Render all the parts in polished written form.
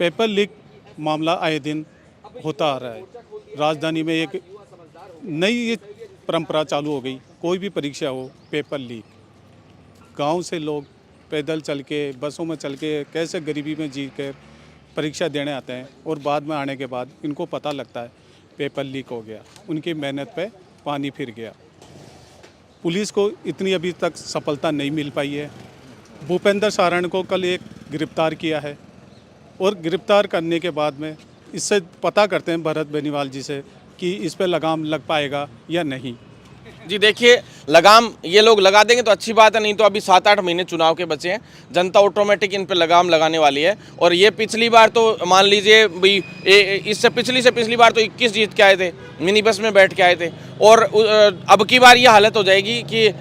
Paper leak मामला आए दिन होता आ रहा है। राजधानी में एक नई ये परंपरा चालू हो गई, कोई भी परीक्षा हो पेपर लीक। गांव से लोग पैदल चल के, बसों में चल के, कैसे गरीबी में जी कर परीक्षा देने आते हैं और बाद में आने के बाद इनको पता लगता है पेपर लीक हो गया, उनकी मेहनत पे पानी फिर गया। पुलिस को इतनी अभी तक सफलता नहीं मिल पाई है। भूपेंद्र सारण को कल एक गिरफ्तार किया है और गिरफ्तार करने के बाद में इससे पता करते हैं भरत बेनीवाल जी से कि इस पे लगाम लग पाएगा या नहीं। जी देखिए, लगाम ये लोग लगा देंगे तो अच्छी बात है, नहीं तो अभी 7-8 महीने चुनाव के बचे हैं, जनता ऑटोमेटिक इन पे लगाम लगाने वाली है। और ये पिछली बार तो मान लीजिए भाई इससे पिछली बार तो 21 जीत के आए थे, मिनी बस में बैठ के आए थे। और अब की बार ये हालत हो जाएगी कि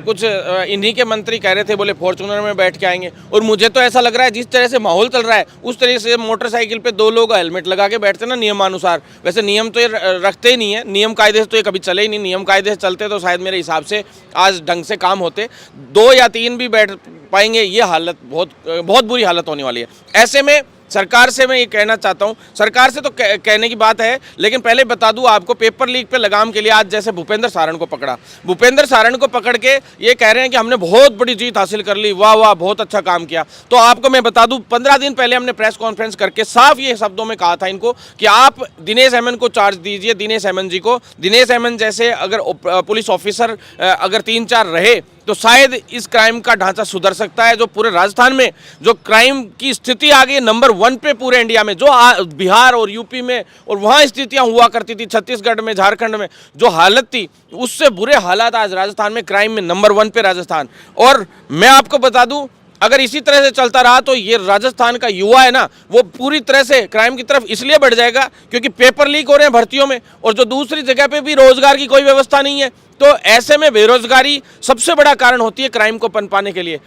कुछ इन्हीं के मंत्री कह रहे थे, बोले फॉर्चूनर में बैठ के आएंगे। और मुझे तो ऐसा लग रहा है जिस तरह से माहौल चल रहा है उस तरह से मोटरसाइकिल पे 2 लोग हेलमेट लगा के बैठते ना नियमानुसार। वैसे नियम तो ये रखते ही नहीं है, नियम कायदे से तो ये कभी चले ही नहीं। नियम कायदे से चलते तो शायद मेरे हिसाब से आज ढंग से काम होते। 2 या 3 भी बैठ पाएंगे, ये हालत बहुत बुरी हालत होने वाली है। ऐसे में सरकार से मैं ये कहना चाहता हूँ, सरकार से तो कहने की बात है, लेकिन पहले बता दूँ आपको, पेपर लीक पे लगाम के लिए आज जैसे भूपेंद्र सारण को पकड़ा, भूपेंद्र सारण को पकड़ के ये कह रहे हैं कि हमने बहुत बड़ी जीत हासिल कर ली, वाह वाह बहुत अच्छा काम किया। तो आपको मैं बता दूँ, 15 दिन पहले हमने प्रेस कॉन्फ्रेंस करके साफ ये शब्दों में कहा था इनको कि आप दिनेश हेमन को चार्ज दीजिए, दिनेश हेमन जी को। दिनेश हेमन जैसे अगर पुलिस ऑफिसर अगर 3-4 रहे तो शायद इस क्राइम का ढांचा सुधर सकता है। जो पूरे राजस्थान में जो क्राइम की स्थिति आ गई नंबर 1 पे पूरे इंडिया में, जो बिहार और यूपी में और वहाँ स्थितियाँ हुआ करती थी, छत्तीसगढ़ में, झारखंड में जो हालत थी, उससे बुरे हालात आज राजस्थान में, क्राइम में नंबर 1 पे राजस्थान। और मैं आपको बता दूँ, अगर इसी तरह से चलता रहा तो ये राजस्थान का युवा है ना, वो पूरी तरह से क्राइम की तरफ इसलिए बढ़ जाएगा क्योंकि पेपर लीक हो रहे हैं भर्तियों में, और जो दूसरी जगह पे भी रोजगार की कोई व्यवस्था नहीं है। तो ऐसे में बेरोजगारी सबसे बड़ा कारण होती है क्राइम को पनपाने के लिए।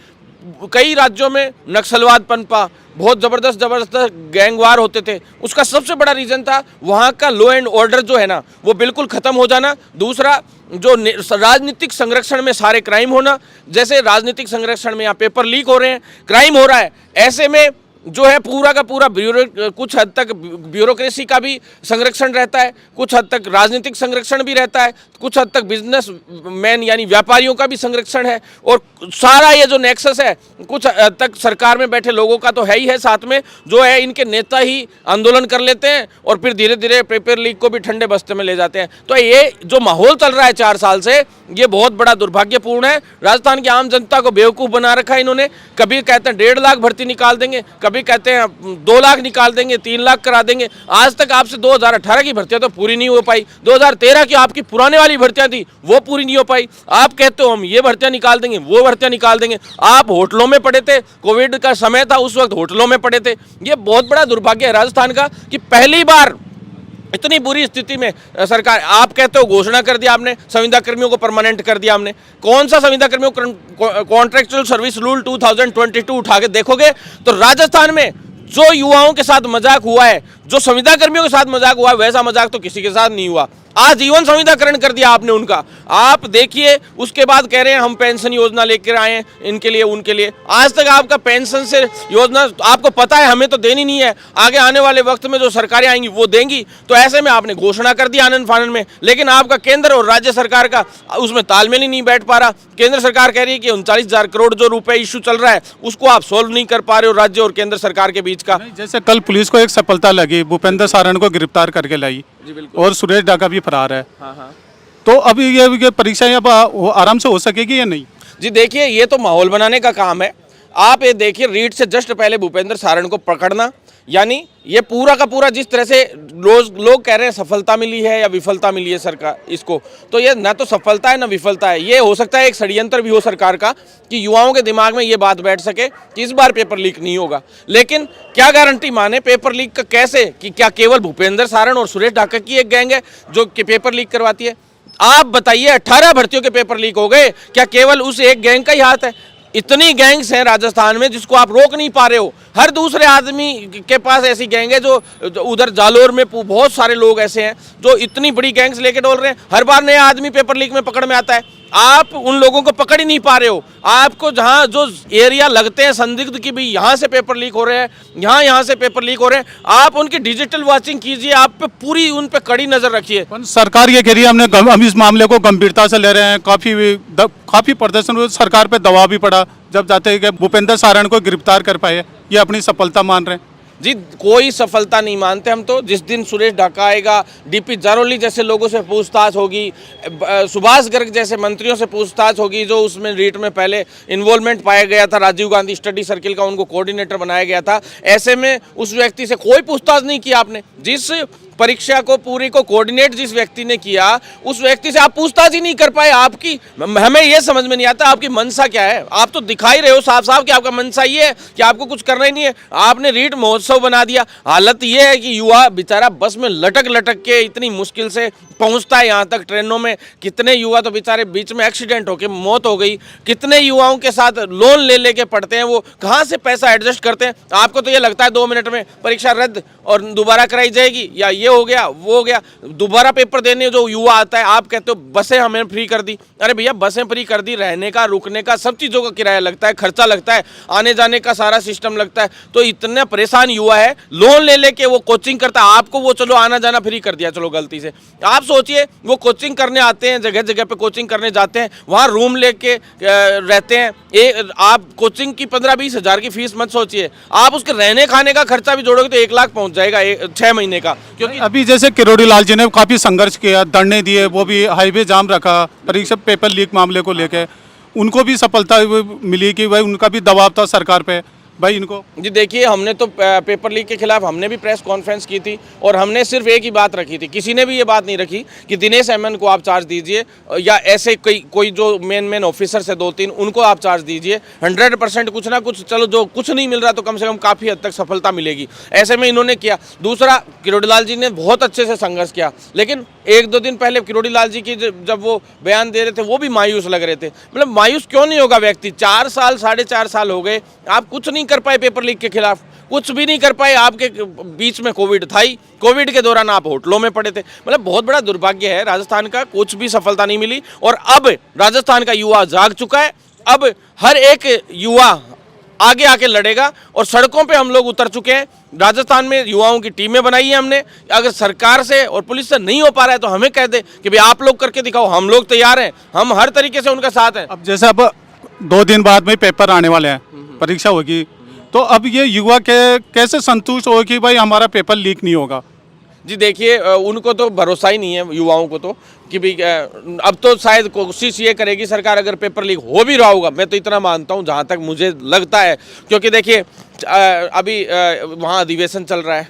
कई राज्यों में नक्सलवाद पनपा, बहुत ज़बरदस्त गैंगवार होते थे, उसका सबसे बड़ा रीज़न था वहाँ का लॉ एंड ऑर्डर जो है ना वो बिल्कुल ख़त्म हो जाना। दूसरा, जो राजनीतिक संरक्षण में सारे क्राइम होना, जैसे राजनीतिक संरक्षण में यहाँ पेपर लीक हो रहे हैं, क्राइम हो रहा है, ऐसे में जो है पूरा का पूरा कुछ हद तक ब्यूरोक्रेसी का भी संरक्षण रहता है, कुछ हद तक राजनीतिक संरक्षण भी रहता है, कुछ हद तक बिजनेस मैन यानी व्यापारियों का भी संरक्षण है, और सारा ये जो नेक्सस है कुछ हद तक सरकार में बैठे लोगों का तो है ही है, साथ में जो है इनके नेता ही आंदोलन कर लेते हैं और फिर धीरे धीरे पेपर लीक को भी ठंडे बस्ते में ले जाते हैं। तो ये जो माहौल चल रहा है 4 साल से, ये बहुत बड़ा दुर्भाग्यपूर्ण है। राजस्थान की आम जनता को बेवकूफ़ बना रखा है इन्होंने। कभी कहते हैं 1.5 लाख भर्ती निकाल देंगे, कभी कहते हैं 2 लाख निकाल देंगे, 3 लाख करा देंगे। आज तक आपसे 2018 की भर्तियां तो पूरी नहीं हो पाई, 2013 की आपकी पुराने वाली भर्तियां थी वो पूरी नहीं हो पाई। आप कहते हो हम ये भर्तियां निकाल देंगे, वो भर्तियां निकाल देंगे। आप होटलों में पड़े थे, कोविड का समय था, उस वक्त होटलों में पड़े थे। ये बहुत बड़ा दुर्भाग्य है राजस्थान का कि पहली बार इतनी बुरी स्थिति में सरकार, आप कहते हो घोषणा कर दिया आपने, संविदा कर्मियों को परमानेंट कर दिया हमने। कौन सा संविदा कर्मियों को कॉन्ट्रेक्चुअल सर्विस रूल 2022 उठा के देखोगे तो राजस्थान में जो युवाओं के साथ मजाक हुआ है, जो संविदा कर्मियों के साथ मजाक हुआ है, वैसा मजाक तो किसी के साथ नहीं हुआ। आजीवन संविदाकरण कर दिया आपने उनका। आप देखिए, उसके बाद कह रहे हैं हम पेंशन योजना लेकर आए हैं इनके लिए उनके लिए। आज तक आपका पेंशन से योजना आपको पता है हमें तो देनी नहीं है, आगे आने वाले वक्त में जो सरकारें आएंगी वो देंगी। तो ऐसे में आपने घोषणा कर दी आनंद फानन में, लेकिन आपका केंद्र और राज्य सरकार का उसमें तालमेल ही नहीं बैठ पा रहा। केंद्र सरकार कह रही है कि 39,000 करोड़ जो रुपए इशू चल रहा है उसको आप सोल्व नहीं कर पा रहे हो राज्य और केंद्र सरकार के बीच का। जैसे कल पुलिस को एक सफलता लगी, भूपेंद्र सारण को गिरफ्तार करके लाई और सुरेश डाका भी फरार है। हाँ। तो अभी ये परीक्षाएं अब आराम से हो सकेगी या नहीं? जी देखिए, ये तो माहौल बनाने का काम है। आप ये देखिए, रीट से जस्ट पहले भूपेंद्र सारण को पकड़ना, यानी ये पूरा का पूरा जिस तरह से लोग कह रहे हैं सफलता मिली है या विफलता मिली है सरकार इसको, तो ये ना तो सफलता है ना विफलता है। ये हो सकता है एक षड्यंत्र भी हो सरकार का कि युवाओं के दिमाग में ये बात बैठ सके कि इस बार पेपर लीक नहीं होगा। लेकिन क्या गारंटी माने पेपर लीक का, कैसे कि क्या केवल भूपेंद्र सारण और सुरेश डाका की एक गैंग है जो कि पेपर लीक करवाती है? आप बताइए, 18 भर्तियों के पेपर लीक हो गए, क्या केवल उस एक गैंग का ही हाथ है? इतनी गैंग्स हैं राजस्थान में जिसको आप रोक नहीं पा रहे हो। हर दूसरे आदमी के पास ऐसी गैंग है जो उधर जालोर में बहुत सारे लोग ऐसे हैं जो इतनी बड़ी गैंग्स लेके डोल रहे हैं। हर बार नया आदमी पेपर लीक में पकड़ में आता है। आप उन लोगों को पकड़ ही नहीं पा रहे हो। आपको जहां जो एरिया लगते हैं संदिग्ध कि भाई यहाँ से पेपर लीक हो रहे हैं, यहाँ से पेपर लीक हो रहे हैं, आप उनकी डिजिटल वॉचिंग कीजिए, आप पे पूरी उन पे कड़ी नजर रखिए। पर सरकार ये कह रही है हम इस मामले को गंभीरता से ले रहे हैं, काफी प्रदर्शन हुए, सरकार पे दबाव भी पड़ा जब जाते हैं कि भूपेंद्र सारण को गिरफ्तार कर पाए, ये अपनी सफलता मान रहे हैं। जी कोई सफलता नहीं मानते हम तो। जिस दिन सुरेश ढाका आएगा, डीपी जारोली जैसे लोगों से पूछताछ होगी, सुभाष गर्ग जैसे मंत्रियों से पूछताछ होगी जो उसमें रीट में पहले इन्वॉल्वमेंट पाया गया था, राजीव गांधी स्टडी सर्किल का उनको कोऑर्डिनेटर बनाया गया था, ऐसे में उस व्यक्ति से कोई पूछताछ नहीं किया आपने। जिस परीक्षा को पूरी को कोऑर्डिनेट जिस व्यक्ति ने किया उस व्यक्ति से आप पूछताछ ही नहीं कर पाए। आपकी हमें यह समझ में नहीं आता आपकी मनसा क्या है। आप तो दिखाई रहे हो साफ साफ कि आपका मनसा ये है कि आपको कुछ करना ही नहीं है। आपने रीट महोत्सव बना दिया। हालत ये है कि युवा बेचारा बस में लटक लटक के इतनी मुश्किल से पहुंचता है यहाँ तक, ट्रेनों में कितने युवा तो बेचारे बीच में एक्सीडेंट होकर मौत हो गई। कितने युवाओं के साथ लोन ले लेके पढ़ते हैं, वो कहाँ से पैसा एडजस्ट करते हैं। आपको तो ये लगता है 2 मिनट में परीक्षा रद्द और दोबारा कराई जाएगी, या ये हो गया वो हो गया। दोबारा पेपर देने जो युवा आता है आप कहते हो बसें हमें फ्री कर दी। अरे भैया बसें फ्री कर दी, रहने का रुकने का सब चीज़ों का किराया लगता है, खर्चा लगता है, आने जाने का सारा सिस्टम लगता है। तो इतने परेशान युवा है, लोन ले लेके वो कोचिंग करता है। आपको वो चलो आना जाना फ्री कर दिया चलो गलती से। आप सोचिए वो कोचिंग करने आते हैं, जगह जगह पे कोचिंग करने जाते हैं, वहाँ रूम लेके रहते हैं। आप कोचिंग की 15-20 हज़ार की फीस मत सोचिए, आप उसके रहने खाने का खर्चा भी जोड़ोगे तो 1 लाख पहुंच जाएगा 6 महीने का। क्योंकि अभी जैसे किरोड़ी लाल जी ने काफी संघर्ष किया, धरने दिए, वो भी हाईवे जाम रखा परीक्षा पेपर लीक मामले को लेकर, उनको भी सफलता मिली कि भाई उनका भी दबाव था सरकार पे भाई इनको। जी देखिए हमने तो पेपर लीक के खिलाफ हमने भी प्रेस कॉन्फ्रेंस की थी और हमने सिर्फ एक ही बात रखी थी, किसी ने भी ये बात नहीं रखी कि दिनेश एमएन को आप चार्ज दीजिए या ऐसे कोई जो मेन ऑफिसर्स है 2-3 उनको आप चार्ज दीजिए। 100% कुछ ना कुछ, चलो जो कुछ नहीं मिल रहा तो कम से कम काफ़ी हद तक सफलता मिलेगी, ऐसे में इन्होंने किया। दूसरा किरोड़ी लाल जी ने बहुत अच्छे से संघर्ष किया, लेकिन 1-2 दिन पहले किरोड़ी लाल जी की जब वो बयान दे रहे थे वो भी मायूस लग रहे थे। मतलब मायूस क्यों नहीं होगा व्यक्ति, 4 साल 4.5 साल हो गए, आप कुछ नहीं कर पाए पेपर लीक के खिलाफ, कुछ भी नहीं कर पाए। आपके बीच में कोविड था ही, कोविड के दौरान आप होटलों में पड़े थे। मतलब बहुत बड़ा दुर्भाग्य है राजस्थान का, कुछ भी सफलता नहीं मिली। और अब राजस्थान का युवा जाग चुका है, अब हर एक युवा आगे आके लड़ेगा और सड़कों पे हम लोग उतर चुके हैं। राजस्थान में युवाओं की टीमें बनाई है हमने। अगर सरकार से और पुलिस से नहीं हो पा रहा है तो हमें कह दे कि भाई आप लोग करके दिखाओ, हम लोग तैयार हैं, हम हर तरीके से उनका साथ हैं। अब जैसे अब 2 दिन बाद में पेपर आने वाले हैं, परीक्षा होगी, तो अब ये युवा कैसे संतुष्ट हो कि भाई हमारा पेपर लीक नहीं होगा। जी देखिए उनको तो भरोसा ही नहीं है युवाओं को तो कि भाई अब तो शायद कोशिश ये करेगी सरकार, अगर पेपर लीक हो भी रहा होगा, मैं तो इतना मानता हूँ जहाँ तक मुझे लगता है, क्योंकि देखिए अभी वहाँ अधिवेशन चल रहा है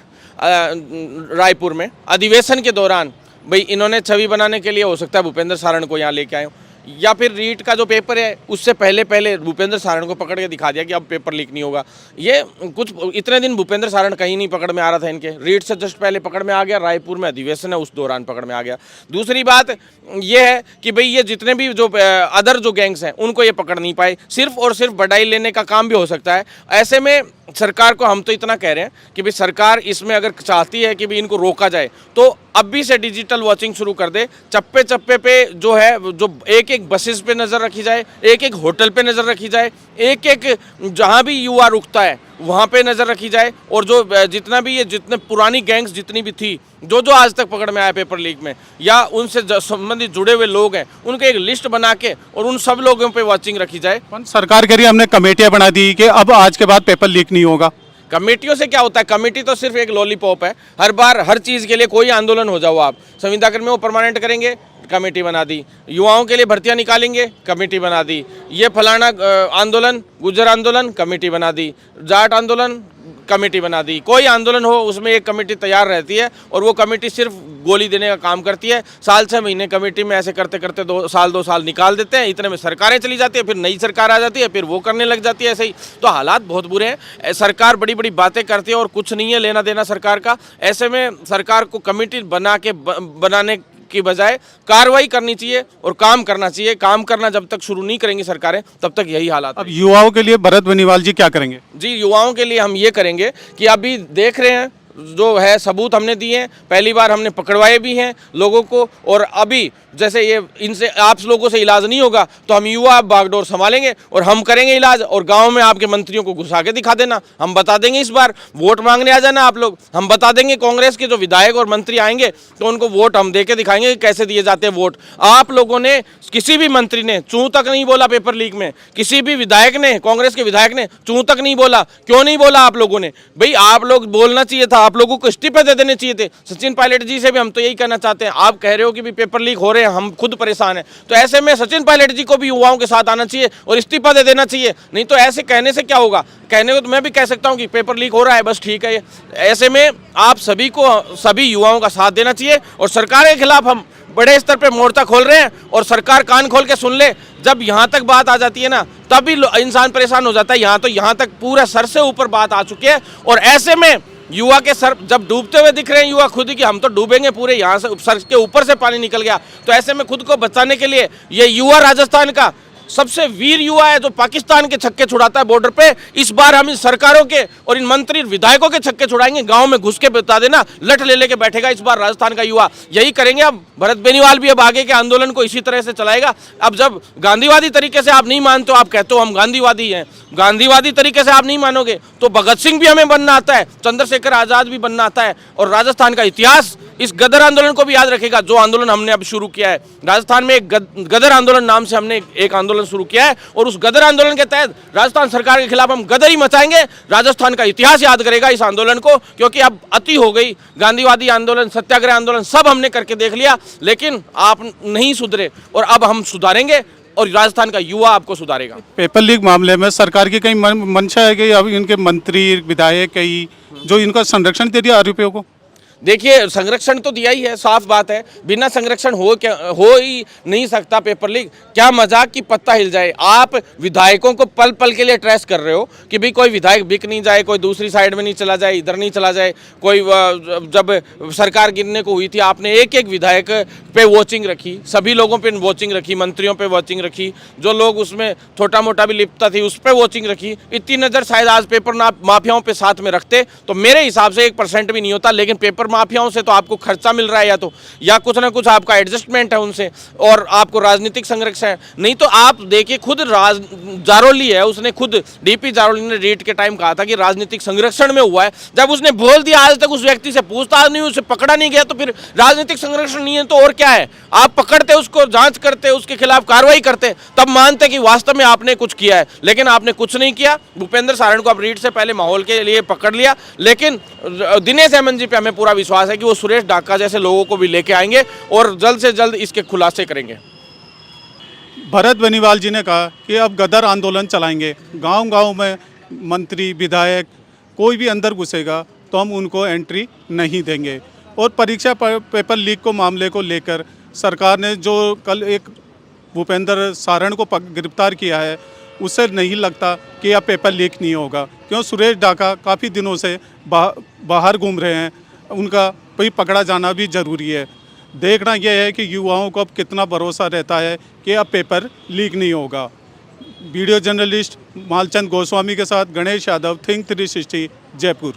रायपुर में। अधिवेशन के दौरान भाई इन्होंने छवि बनाने के लिए हो सकता है भूपेंद्र सारण को यहाँ लेके आए हो, या फिर रीट का जो पेपर है उससे पहले भूपेंद्र सारण को पकड़ के दिखा दिया कि अब पेपर लीक नहीं होगा। ये कुछ इतने दिन भूपेंद्र सारण कहीं नहीं पकड़ में आ रहा था इनके, रीट से जस्ट पहले पकड़ में आ गया, रायपुर में अधिवेशन है उस दौरान पकड़ में आ गया। दूसरी बात ये है कि भाई ये जितने भी जो अदर जो गैंग्स हैं उनको ये पकड़ नहीं पाए, सिर्फ और सिर्फ बधाई लेने का काम भी हो सकता है। ऐसे में सरकार को हम तो इतना कह रहे हैं कि भाई सरकार इसमें अगर चाहती है कि भाई इनको रोका जाए तो अभी से डिजिटल वॉचिंग शुरू कर दे। चप्पे चप्पे पे जो है, जो एक बसेस पे नज़र रखी जाए, एक होटल पे नज़र रखी जाए, एक जहाँ भी युवा रुकता है वहाँ पे नज़र रखी जाए। और जो जितने पुरानी गैंग्स जितनी भी थी जो आज तक पकड़ में आए पेपर लीक में या उनसे संबंधित जुड़े हुए लोग हैं, उनके एक लिस्ट बना के और उन सब लोगों पे वॉचिंग रखी जाए। सरकार कह रही है हमने कमेटियां बना दी कि अब आज के बाद पेपर लीक नहीं होगा। कमेटियों से क्या होता है, कमेटी तो सिर्फ एक लॉलीपॉप है। हर बार हर चीज़ के लिए कोई आंदोलन हो जाओ आप, संविदा कर्मी वो परमानेंट करेंगे, कमेटी बना दी। युवाओं के लिए भर्तियां निकालेंगे, कमेटी बना दी। ये फलाना आंदोलन, गुर्जर आंदोलन, कमेटी बना दी। जाट आंदोलन, कमेटी बना दी। कोई आंदोलन हो उसमें एक कमेटी तैयार रहती है और वो कमेटी सिर्फ गोली देने का काम करती है। साल 6 महीने कमेटी में ऐसे करते करते 2 साल निकाल देते हैं। इतने में सरकारें चली जाती है, फिर नई सरकार आ जाती है, फिर वो करने लग जाती है ऐसे ही। तो हालात बहुत बुरे हैं। सरकार बड़ी बड़ी बातें करती है और कुछ नहीं है लेना देना सरकार का। ऐसे में सरकार को कमेटी बनाने की बजाय कार्रवाई करनी चाहिए और काम करना चाहिए। काम करना जब तक शुरू नहीं करेंगी सरकारें तब तक यही हालात। अब युवाओं के लिए भरत बेनीवाल जी क्या करेंगे? जी युवाओं के लिए हम ये करेंगे कि अभी देख रहे हैं जो है सबूत हमने दिए हैं, पहली बार हमने पकड़वाए भी हैं लोगों को। और अभी जैसे ये इनसे आप लोगों से इलाज नहीं होगा तो हम युवा बागडोर संभालेंगे और हम करेंगे इलाज। और गांव में आपके मंत्रियों को घुसा के दिखा देना, हम बता देंगे। इस बार वोट मांगने आ जाना आप लोग, हम बता देंगे। कांग्रेस के जो विधायक और मंत्री आएंगे तो उनको वोट हम दे के दिखाएंगे कि कैसे दिए जाते हैं वोट। आप लोगों ने, किसी भी मंत्री ने चूं तक नहीं बोला पेपर लीक में, किसी भी विधायक ने, कांग्रेस के विधायक ने चूं तक नहीं बोला। क्यों नहीं बोला आप लोगों ने? भाई आप लोग बोलना चाहिए था, आप लोगों को इस्तीफे दे देने चाहिए थे। सचिन पायलट जी से भी हम तो यही कहना चाहते हैं, आप कह रहे हो कि भी पेपर लीक हो रहे हैं, हम खुद परेशान हैं, तो ऐसे में सचिन पायलट जी को भी युवाओं के साथ आना चाहिए और इस्तीफा दे देना चाहिए। नहीं तो ऐसे कहने से क्या होगा? कहने को तो मैं भी कह सकता हूं कि पेपर लीक हो रहा है, बस ठीक है। ऐसे में आप सभी को, सभी युवाओं का साथ देना चाहिए और सरकार के खिलाफ हम बड़े स्तर पे मोर्चा खोल रहे हैं। और सरकार कान खोल के सुन ले, जब यहाँ तक बात आ जाती है ना तभी इंसान परेशान हो जाता है। यहाँ तक पूरा सर से ऊपर बात आ चुकी है और ऐसे में युवा के सर जब डूबते हुए दिख रहे हैं, युवा खुद ही कि हम तो डूबेंगे पूरे, यहाँ से सर के ऊपर से पानी निकल गया। तो ऐसे में खुद को बचाने के लिए ये युवा राजस्थान का सबसे वीर युवा है जो पाकिस्तान के छक्के छुड़ाता है बॉर्डर पे। इस बार हम इन सरकारों के और इन मंत्री विधायकों के छक्के छुड़ाएंगे। गांव में घुस के बता देना, लठ ले लेके बैठेगा इस बार राजस्थान का युवा। यही करेंगे अब। भरत बेनीवाल भी अब आगे के आंदोलन को इसी तरह से चलाएगा। अब जब गांधीवादी तरीके से आप नहीं मानते हो, आप कहते हो हम गांधीवादी हैं, गांधीवादी तरीके से आप नहीं मानोगे तो भगत सिंह भी हमें बनना आता है, चंद्रशेखर आजाद भी बनना आता है। और राजस्थान का इतिहास इस गदर आंदोलन को भी याद रखेगा, जो आंदोलन हमने अब शुरू किया है। राजस्थान में एक गदर आंदोलन नाम से हमने एक आंदोलन शुरू किया है और उस गदर आंदोलन के तहत राजस्थान सरकार के खिलाफ हम गदर ही मचाएंगे। राजस्थान का इतिहास याद करेगा इस आंदोलन को, क्योंकि अब अति हो गई। गांधीवादी आंदोलन, सत्याग्रह आंदोलन सब हमने करके देख लिया, लेकिन आप नहीं सुधरे और अब हम सुधारेंगे और राजस्थान का युवा आपको सुधारेगा। पेपर लीक मामले में सरकार की कई मंशा है कि अब इनके मंत्री विधायक कई जो इनका संरक्षण दे दिया आरोपियों को। देखिए, संरक्षण तो दिया ही है, साफ बात है। बिना संरक्षण हो ही नहीं सकता पेपर लीक। क्या मजाक की पत्ता हिल जाए। आप विधायकों को पल पल के लिए ट्रेस कर रहे हो कि भाई कोई विधायक बिक नहीं जाए, कोई दूसरी साइड में नहीं चला जाए, इधर नहीं चला जाए। कोई जब सरकार गिरने को हुई थी आपने एक एक विधायक पे वॉचिंग रखी, सभी लोगों पे वॉचिंग रखी, मंत्रियों पे वॉचिंग रखी, जो लोग उसमें छोटा मोटा भी लिपटा थी उस पर वॉचिंग रखी। इतनी नज़र शायद आज पेपर माफियाओं पे साथ में रखते तो मेरे हिसाब से 1% भी नहीं होता। लेकिन पेपर माफियाओं से तो आपको खर्चा मिल रहा है, या कुछ ना कुछ आपका एडजस्टमेंट है उनसे, और आपको राजनीतिक संरक्षण है। नहीं तो आप देखिए, खुद जारोली है, उसने खुद डीपी जारोली ने रेट के टाइम कहा था कि राजनीतिक संरक्षण में हुआ है। जब उसने बोल दिया आज तक उस व्यक्ति से पूछताछ नहीं, उसे पकड़ा नहीं गया, तो फिर राजनीतिक संरक्षण नहीं है तो और क्या है? आप पकड़ते, उसको जांच करते, उसके खिलाफ कार्रवाई करते, तब मानते कि वास्तव में आपने कुछ किया है। लेकिन आपने कुछ नहीं किया। भूपेंद्र सारण को आप रीट से पहले माहौल के लिए पकड़ लिया, लेकिन दिनेश हेमंत जी पे हमें पूरा विश्वास है कि वो सुरेश डाका जैसे लोगों को भी लेके आएंगे और जल्द से जल्द इसके खुलासे करेंगे। भरत बेनीवाल जी ने कहा कि अब गदर आंदोलन चलाएंगे, गांव-गांव में मंत्री विधायक कोई भी अंदर घुसेगा तो हम उनको एंट्री नहीं देंगे। और परीक्षा पेपर लीक को मामले को लेकर सरकार ने जो कल एक भूपेंद्र सारण को गिरफ्तार किया है, उससे नहीं लगता कि अब पेपर लीक नहीं होगा। क्यों? सुरेश डाका काफ़ी दिनों से बाहर घूम रहे हैं, उनका कोई पकड़ा जाना भी ज़रूरी है। देखना यह है कि युवाओं को अब कितना भरोसा रहता है कि अब पेपर लीक नहीं होगा। वीडियो जर्नलिस्ट मालचंद गोस्वामी के साथ गणेश यादव, थिंक 360, जयपुर।